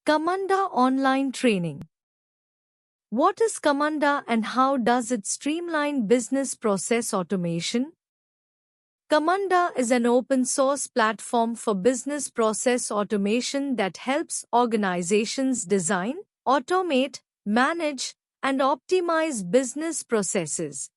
Commanda Online Training. What is Commanda and how does it streamline business process automation? Commanda is an open-source platform for business process automation that helps organizations design, automate, manage, and optimize business processes.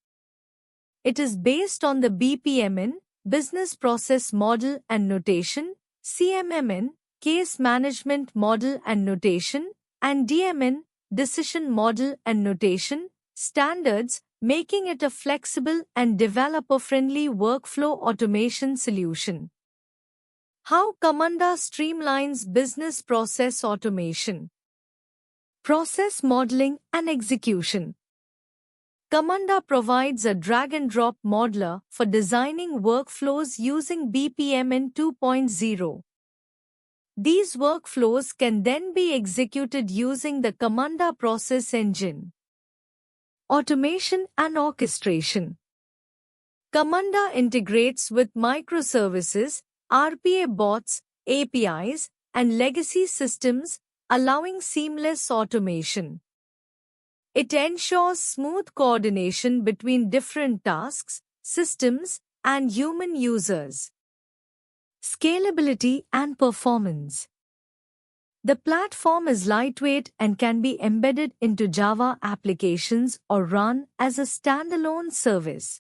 It is based on the BPMN, Business Process Model and Notation, CMMN, Case Management Model and Notation, and DMN, Decision Model and Notation, standards, making it a flexible and developer-friendly workflow automation solution. How Commanda streamlines business process automation. Process modeling and execution. Commanda provides a drag-and-drop modeler for designing workflows using BPMN 2.0. These workflows can then be executed using the Commanda process engine. Automation and orchestration. Commanda integrates with microservices, RPA bots, APIs, and legacy systems, allowing seamless automation. It ensures smooth coordination between different tasks, systems, and human users. Scalability and performance. The platform is lightweight and can be embedded into Java applications or run as a standalone service.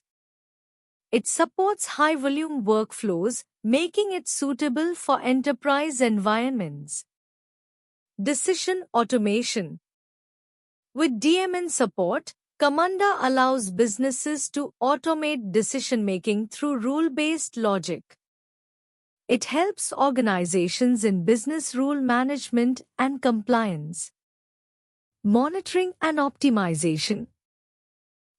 It supports high-volume workflows, making it suitable for enterprise environments. Decision automation. With DMN support, Commanda allows businesses to automate decision-making through rule-based logic. It helps organizations in business rule management and compliance. Monitoring and optimization.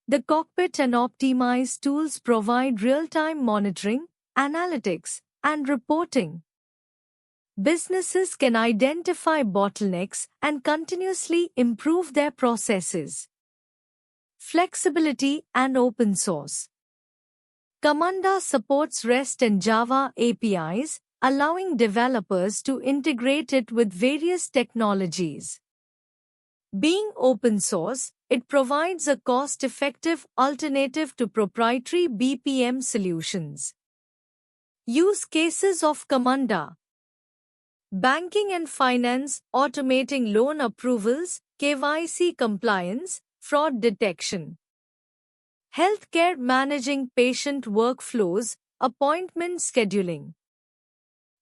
The Cockpit and Optimize tools provide real-time monitoring, analytics, and reporting. Businesses can identify bottlenecks and continuously improve their processes. Flexibility and open source. Commanda supports REST and Java APIs, allowing developers to integrate it with various technologies. Being open source, it provides a cost-effective alternative to proprietary BPM solutions. Use cases of Commanda. Banking and finance, automating loan approvals, KYC compliance, fraud detection. Healthcare, managing patient workflows, appointment scheduling.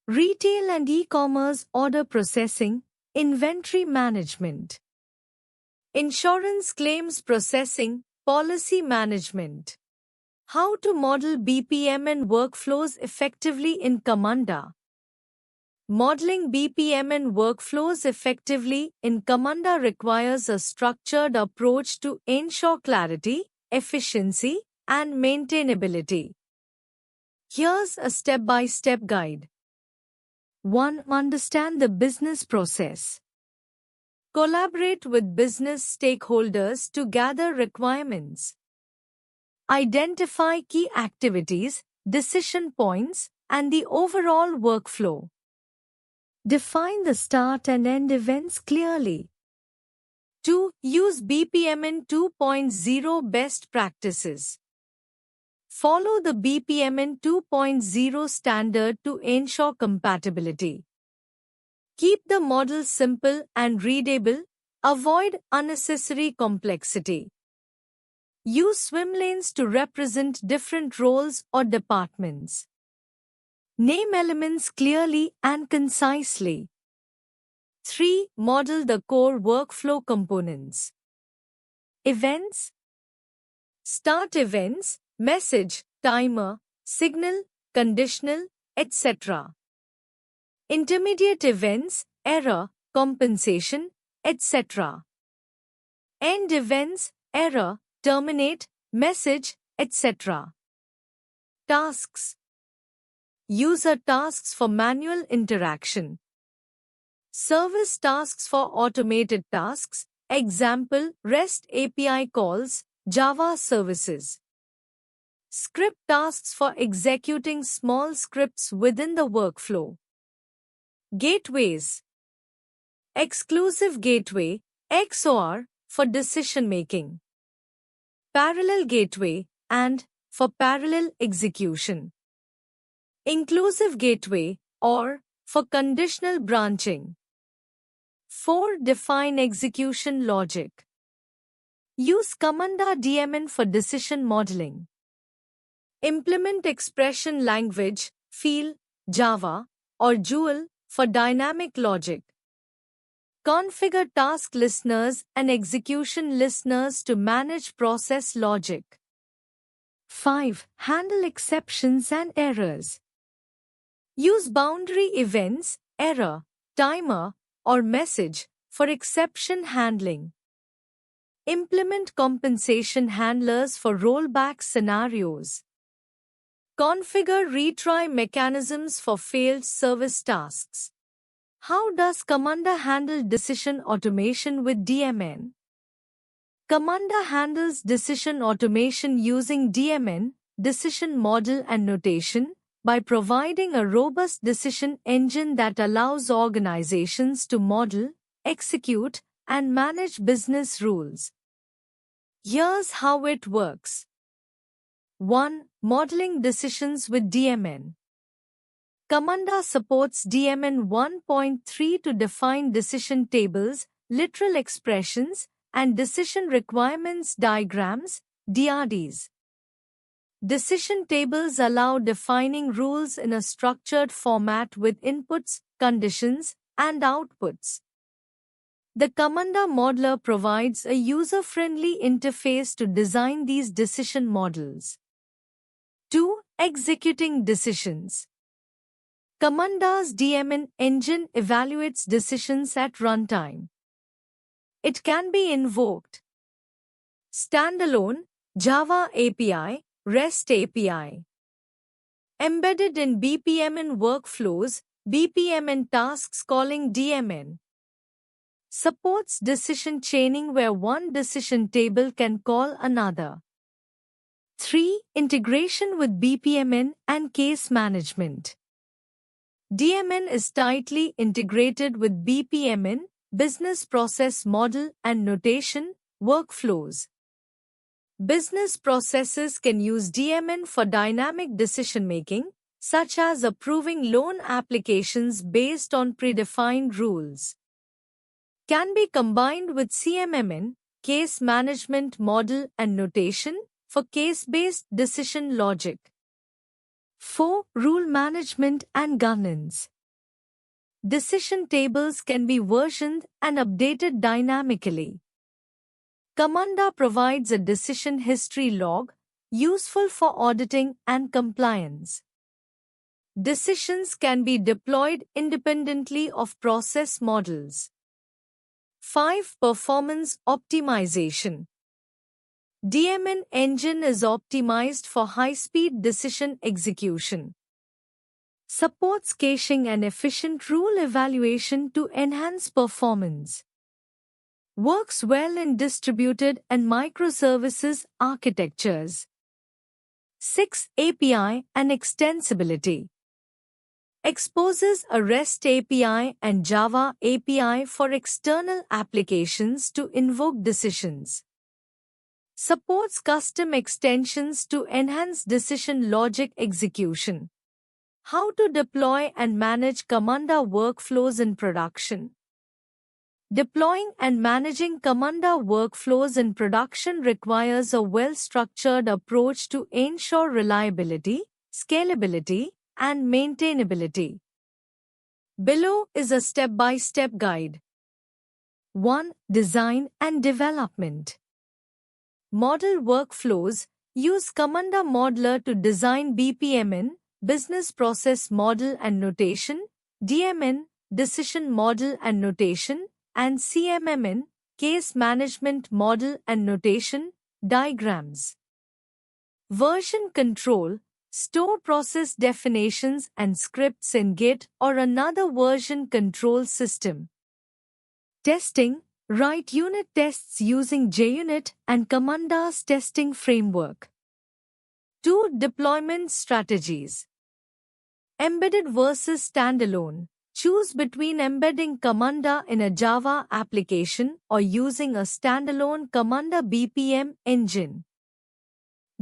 Retail and e-commerce, order processing, inventory management. Insurance claims processing, policy management. How to model BPMN workflows effectively in Commanda. Modeling BPMN workflows effectively in Commanda requires a structured approach to ensure clarity, efficiency, and maintainability. Here's a step-by-step guide. 1. Understand the business process. Collaborate with business stakeholders to gather requirements. Identify key activities, decision points, and the overall workflow. Define the start and end events clearly. 2. Use BPMN 2.0 best practices. Follow the BPMN 2.0 standard to ensure compatibility. Keep the model simple and readable. Avoid unnecessary complexity. Use swim lanes to represent different roles or departments. Name elements clearly and concisely. 3. Model the core workflow components. Events. Start events, message, timer, signal, conditional, etc. Intermediate events, error, compensation, etc. End events, error, terminate, message, etc. Tasks. User tasks for manual interaction. Service tasks for automated tasks, example, REST API calls, Java services. Script tasks for executing small scripts within the workflow. Gateways. Exclusive Gateway (XOR) for decision-making. Parallel Gateway and for parallel execution. Inclusive Gateway or for conditional branching. 4. Define execution logic. Use Commanda DMN for decision modeling. Implement expression language, FEL, Java, or Joule for dynamic logic. Configure task listeners and execution listeners to manage process logic. 5. Handle exceptions and errors. Use boundary events, error, timer, or message for exception handling. Implement compensation handlers for rollback scenarios. Configure retry mechanisms for failed service tasks. How does Commanda handle decision automation with DMN? Commanda handles decision automation using DMN, decision model and notation, by providing a robust decision engine that allows organizations to model, execute, and manage business rules. Here's how it works. 1. Modeling decisions with DMN. Commanda supports DMN 1.3 to define decision tables, literal expressions, and decision requirements diagrams, DRDs. Decision tables allow defining rules in a structured format with inputs, conditions, and outputs. The Commanda Modeler provides a user-friendly interface to design these decision models. 2. Executing decisions. Commanda's DMN engine evaluates decisions at runtime. It can be invoked. Standalone, Java API, REST API. Embedded in BPMN workflows, BPMN tasks calling DMN. Supports decision chaining where one decision table can call another. 3. Integration with BPMN and case management. DMN is tightly integrated with BPMN, Business Process Model and Notation, workflows. Business processes can use DMN for dynamic decision-making, such as approving loan applications based on predefined rules. Can be combined with CMMN, Case Management Model and Notation, for case-based decision logic. 4. Rule management and governance. Decision tables can be versioned and updated dynamically. Commanda provides a decision history log, useful for auditing and compliance. Decisions can be deployed independently of process models. 5. Performance optimization. DMN engine is optimized for high-speed decision execution. Supports caching and efficient rule evaluation to enhance performance. Works well in distributed and microservices architectures. 6. API and extensibility. Exposes a REST API and Java API for external applications to invoke decisions. Supports custom extensions to enhance decision logic execution. How to deploy and manage Commanda workflows in production. Deploying and managing Commanda workflows in production requires a well-structured approach to ensure reliability, scalability, and maintainability. Below is a step-by-step guide. 1. Design and development. Model workflows. Use Commanda Modeler to design BPMN, Business Process Model and Notation, DMN, Decision Model and Notation, and CMMN, Case Management Model and Notation, diagrams. Version control. Store process definitions and scripts in Git or another version control system. Testing. Write unit tests using JUnit and Commanda's testing framework. 2. Deployment strategies. Embedded versus standalone. Choose between embedding Commanda in a Java application or using a standalone Commanda BPM engine.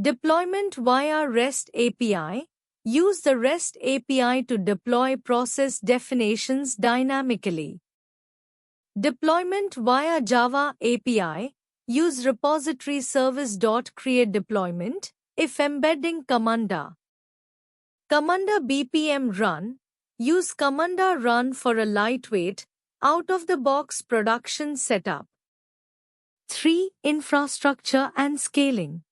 Deployment via REST API. Use the REST API to deploy process definitions dynamically. Deployment via Java API. Use repository service.create deployment if embedding Commanda. Commanda BPM run. Use Commanda run for a lightweight, out-of-the-box production setup. 3. Infrastructure and scaling.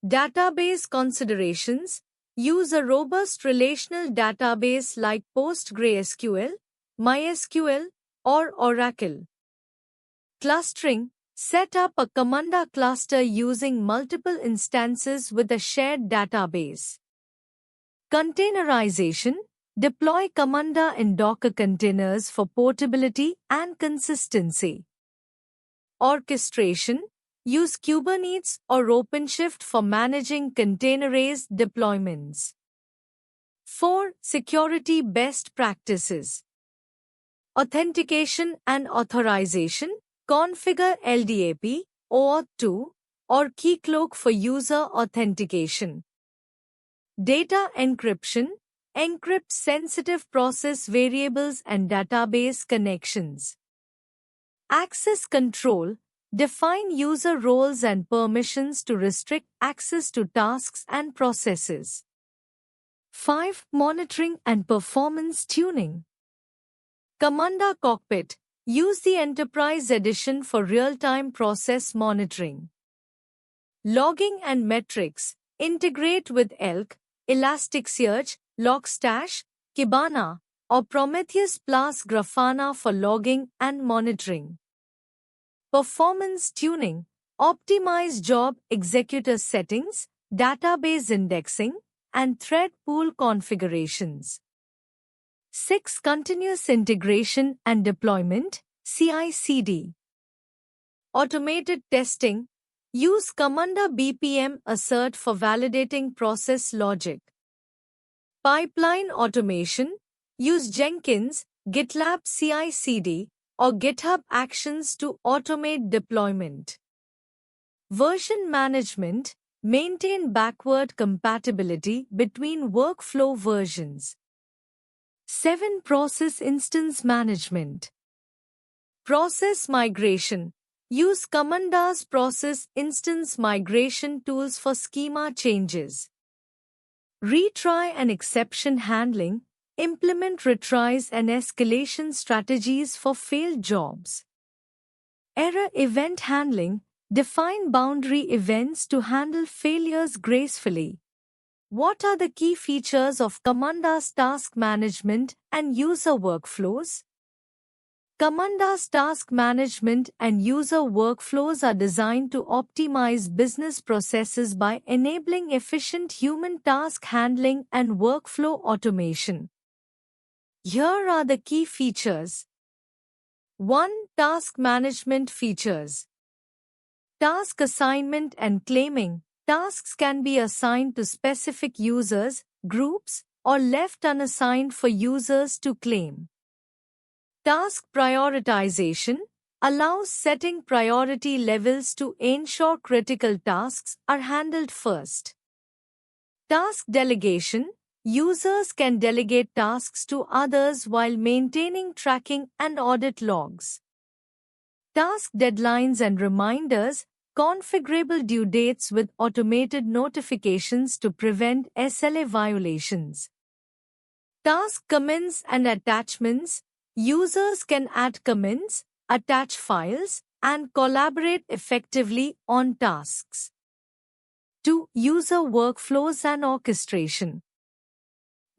Database considerations. Use a robust relational database like PostgreSQL, MySQL, or Oracle. Clustering. Set up a Commanda cluster using multiple instances with a shared database. Containerization. Deploy Commanda in Docker containers for portability and consistency. Orchestration. Use Kubernetes or OpenShift for managing containerized deployments. 4. Security best practices. Authentication and authorization. Configure LDAP, OAuth 2, or Keycloak for user authentication. Data encryption. Encrypt sensitive process variables and database connections. Access control. Define user roles and permissions to restrict access to tasks and processes. 5. Monitoring and performance tuning. Commanda Cockpit. Use the Enterprise Edition for real-time process monitoring. Logging and metrics. Integrate with ELK, Elasticsearch, Logstash, Kibana, or Prometheus plus Grafana for logging and monitoring. Performance tuning. Optimize job executor settings, database indexing, and thread pool configurations. 6. Continuous integration and deployment, CI/CD. Automated testing. Use Commanda BPM assert for validating process logic. Pipeline automation. Use Jenkins, GitLab CI/CD, or GitHub Actions to automate deployment. Version management. Maintain backward compatibility between workflow versions. 7. Process instance management. Process migration. Use Commanda's process instance migration tools for schema changes. Retry and exception handling. Implement retries and escalation strategies for failed jobs. Error event handling. Define boundary events to handle failures gracefully. What are the key features of Commanda's task management and user workflows? Commanda's task management and user workflows are designed to optimize business processes by enabling efficient human task handling and workflow automation. Here are the key features. 1. Task management features. Task assignment and claiming. Tasks can be assigned to specific users, groups, or left unassigned for users to claim. Task prioritization allows setting priority levels to ensure critical tasks are handled first. Task delegation. Users can delegate tasks to others while maintaining tracking and audit logs. Task deadlines and reminders. Configurable due dates with automated notifications to prevent SLA violations. Task comments and attachments. Users can add comments, attach files, and collaborate effectively on tasks. 2. User workflows and orchestration.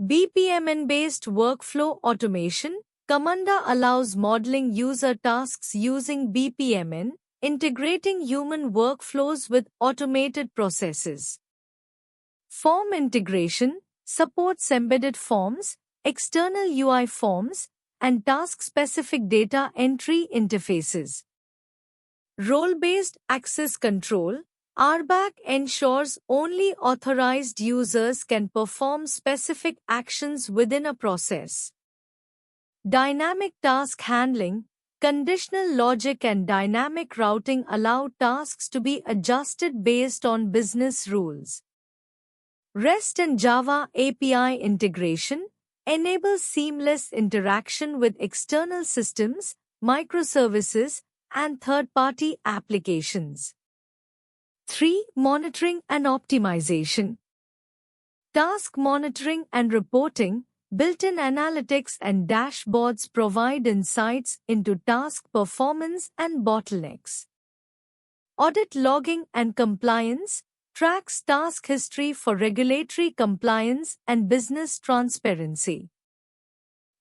BPMN-based workflow automation. Commanda allows modeling user tasks using BPMN, integrating human workflows with automated processes. Form integration supports embedded forms, external UI forms, and task-specific data entry interfaces. Role-based access control. RBAC ensures only authorized users can perform specific actions within a process. Dynamic task handling, conditional logic and dynamic routing allow tasks to be adjusted based on business rules. REST and Java API integration enables seamless interaction with external systems, microservices, and third-party applications. 3. Monitoring and optimization. Task monitoring and reporting, built-in analytics and dashboards provide insights into task performance and bottlenecks. Audit logging and compliance tracks task history for regulatory compliance and business transparency.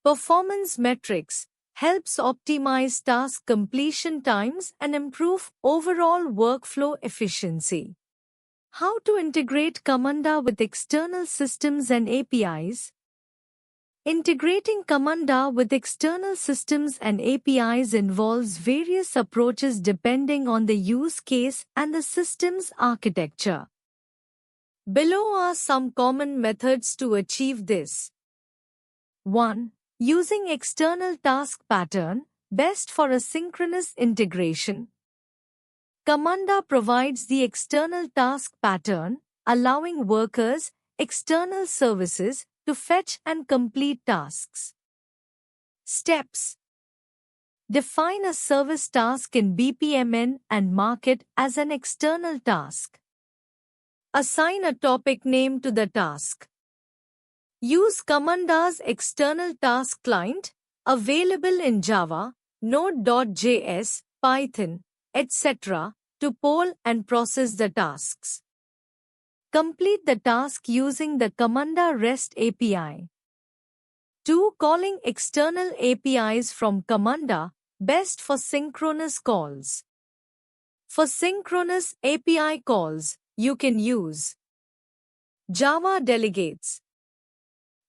Performance metrics helps optimize task completion times and improve overall workflow efficiency. How to integrate Camunda with external systems and APIs? Integrating Camunda with external systems and APIs involves various approaches depending on the use case and the system's architecture. Below are some common methods to achieve this. 1. Using external task pattern, best for asynchronous integration. Camunda provides the external task pattern, allowing workers, external services, to fetch and complete tasks. Steps. Define a service task in BPMN and mark it as an external task. Assign a topic name to the task. Use Camunda's external task client, available in Java, Node.js, Python, etc., to poll and process the tasks. Complete the task using the Camunda REST API. 2. Calling external APIs from Camunda, best for synchronous calls. For synchronous API calls, you can use Java Delegates,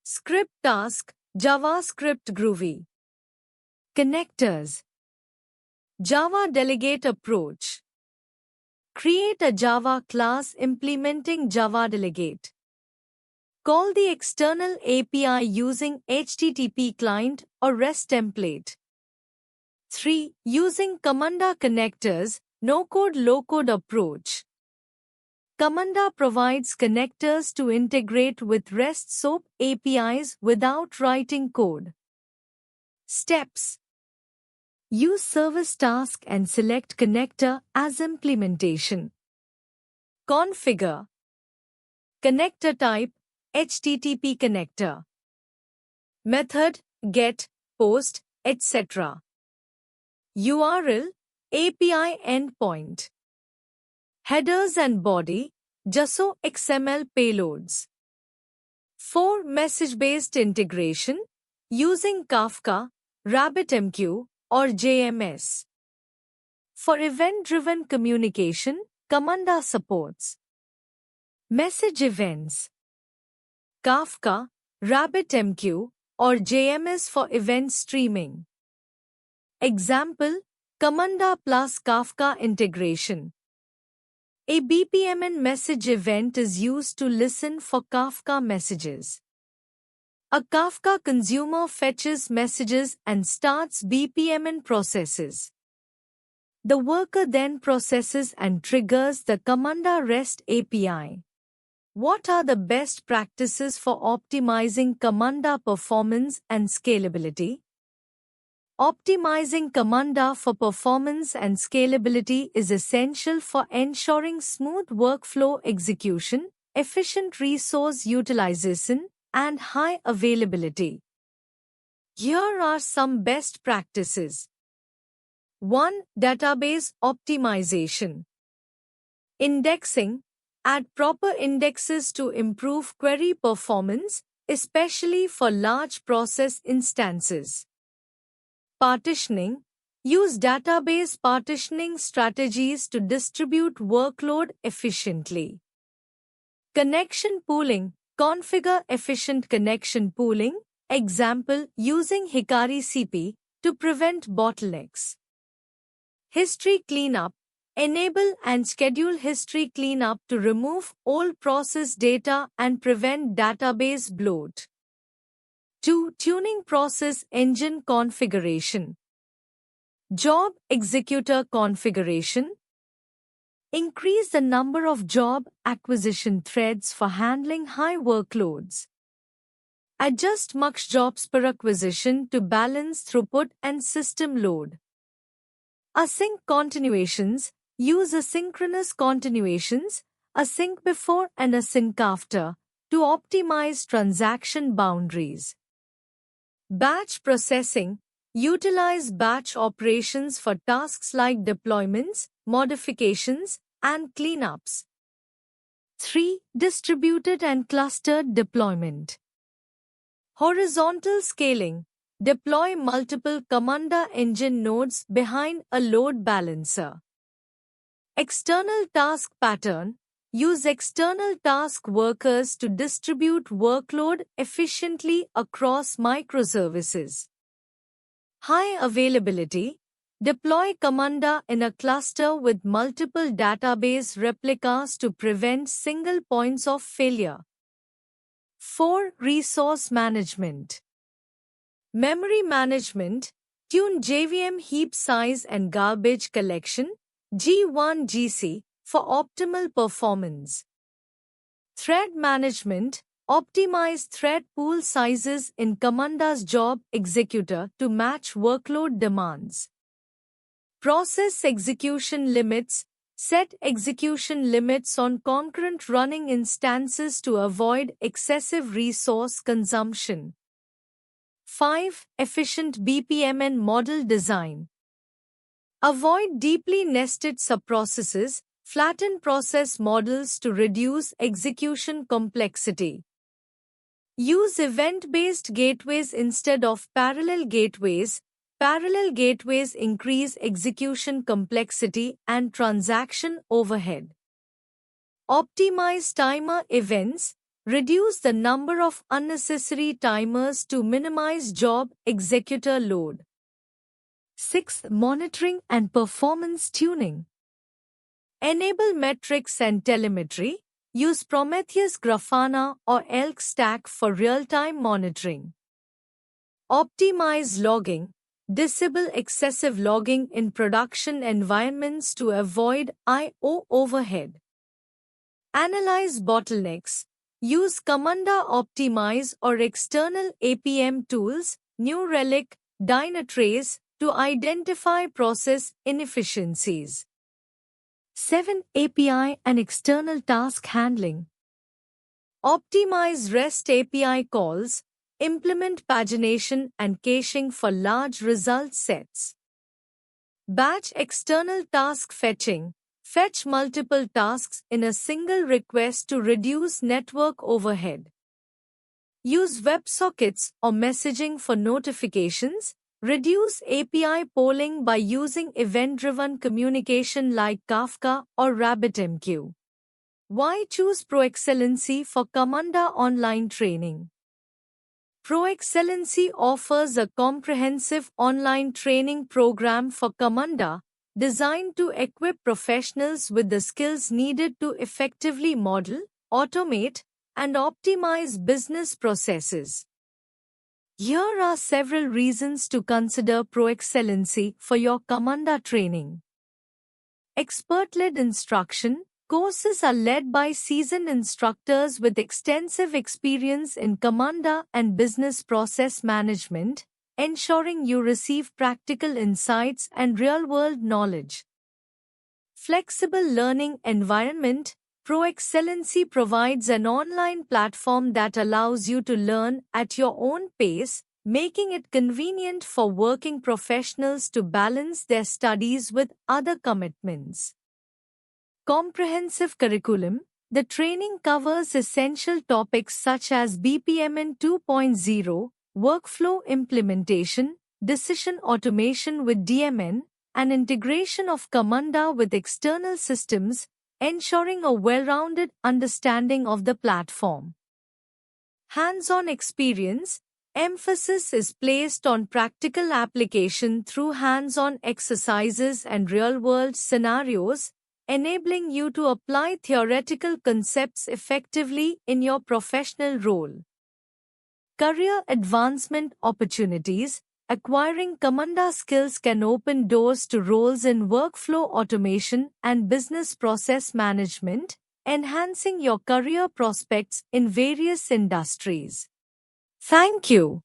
Script Task, JavaScript Groovy, Connectors, Java Delegate Approach. Create a Java class implementing Java Delegate. Call the external API using HTTP client or REST template. 3. Using Camunda connectors, no-code low-code approach. Camunda provides connectors to integrate with REST SOAP APIs without writing code. Steps. Use service task and select connector as implementation. Configure. Connector type, HTTP connector. Method, get, post, etc. URL, API endpoint. Headers and body, JSON XML payloads. 4. Message-based integration, using Kafka, RabbitMQ, or JMS. For event-driven communication, Camunda supports message events, Kafka, RabbitMQ, or JMS for event streaming. Example, Camunda plus Kafka integration. A BPMN message event is used to listen for Kafka messages. A Kafka consumer fetches messages and starts BPMN processes. The worker then processes and triggers the Camunda REST API. What are the best practices for optimizing Camunda performance and scalability? Optimizing Camunda for performance and scalability is essential for ensuring smooth workflow execution, efficient resource utilization, and high availability. Here are some best practices. 1. Database optimization. Indexing. Add proper indexes to improve query performance, especially for large process instances. Partitioning. Use database partitioning strategies to distribute workload efficiently. Connection pooling. Configure efficient connection pooling, example using Hikari CP, to prevent bottlenecks. History cleanup. Enable and schedule history cleanup to remove old process data and prevent database bloat. 2. Tuning process engine configuration. Job executor configuration. Increase the number of job acquisition threads for handling high workloads. Adjust mux jobs per acquisition to balance throughput and system load. Async continuations. Use asynchronous continuations, async before and async after, to optimize transaction boundaries. Batch processing. Utilize batch operations for tasks like deployments, modifications, and cleanups. 3. Distributed and clustered deployment. Horizontal scaling. Deploy multiple Commanda engine nodes behind a load balancer. External task pattern. Use external task workers to distribute workload efficiently across microservices. High availability. Deploy Commanda in a cluster with multiple database replicas to prevent single points of failure. 4. Resource management. Memory management. Tune JVM heap size and garbage collection G1GC for optimal performance. Thread management. Optimize thread pool sizes in Commanda's job executor to match workload demands. Process execution limits. Set execution limits on concurrent running instances to avoid excessive resource consumption. 5. Efficient BPMN model design. Avoid deeply nested subprocesses. Flatten process models to reduce execution complexity. Use event-based gateways instead of parallel gateways. Parallel gateways increase execution complexity and transaction overhead. Optimize timer events. Reduce the number of unnecessary timers to minimize job executor load. 6. Monitoring and performance tuning. Enable metrics and telemetry. Use Prometheus Grafana or Elk Stack for real-time monitoring. Optimize logging. Disable excessive logging in production environments to avoid I/O overhead. Analyze bottlenecks. Use Commanda Optimize or external APM tools, New Relic, Dynatrace, to identify process inefficiencies. 7. API and external task handling. Optimize REST API calls. Implement pagination and caching for large result sets. Batch external task fetching. Fetch multiple tasks in a single request to reduce network overhead. Use WebSockets or messaging for notifications. Reduce API polling by using event-driven communication like Kafka or RabbitMQ. Why choose ProExcellency for Commanda online training? ProExcellency offers a comprehensive online training program for Commanda, designed to equip professionals with the skills needed to effectively model, automate, and optimize business processes. Here are several reasons to consider ProExcellency for your Commanda training. Expert-led instruction. Courses are led by seasoned instructors with extensive experience in Commanda and business process management, ensuring you receive practical insights and real-world knowledge. Flexible learning environment. ProExcellency provides an online platform that allows you to learn at your own pace, making it convenient for working professionals to balance their studies with other commitments. Comprehensive curriculum. The training covers essential topics such as BPMN 2.0, workflow implementation, decision automation with DMN, and integration of Commanda with external systems, ensuring a well-rounded understanding of the platform. Hands-on experience. Emphasis is placed on practical application through hands-on exercises and real-world scenarios, enabling you to apply theoretical concepts effectively in your professional role. career advancement opportunities. Acquiring Commanda skills can open doors to roles in workflow automation and business process management, enhancing your career prospects in various industries. Thank you.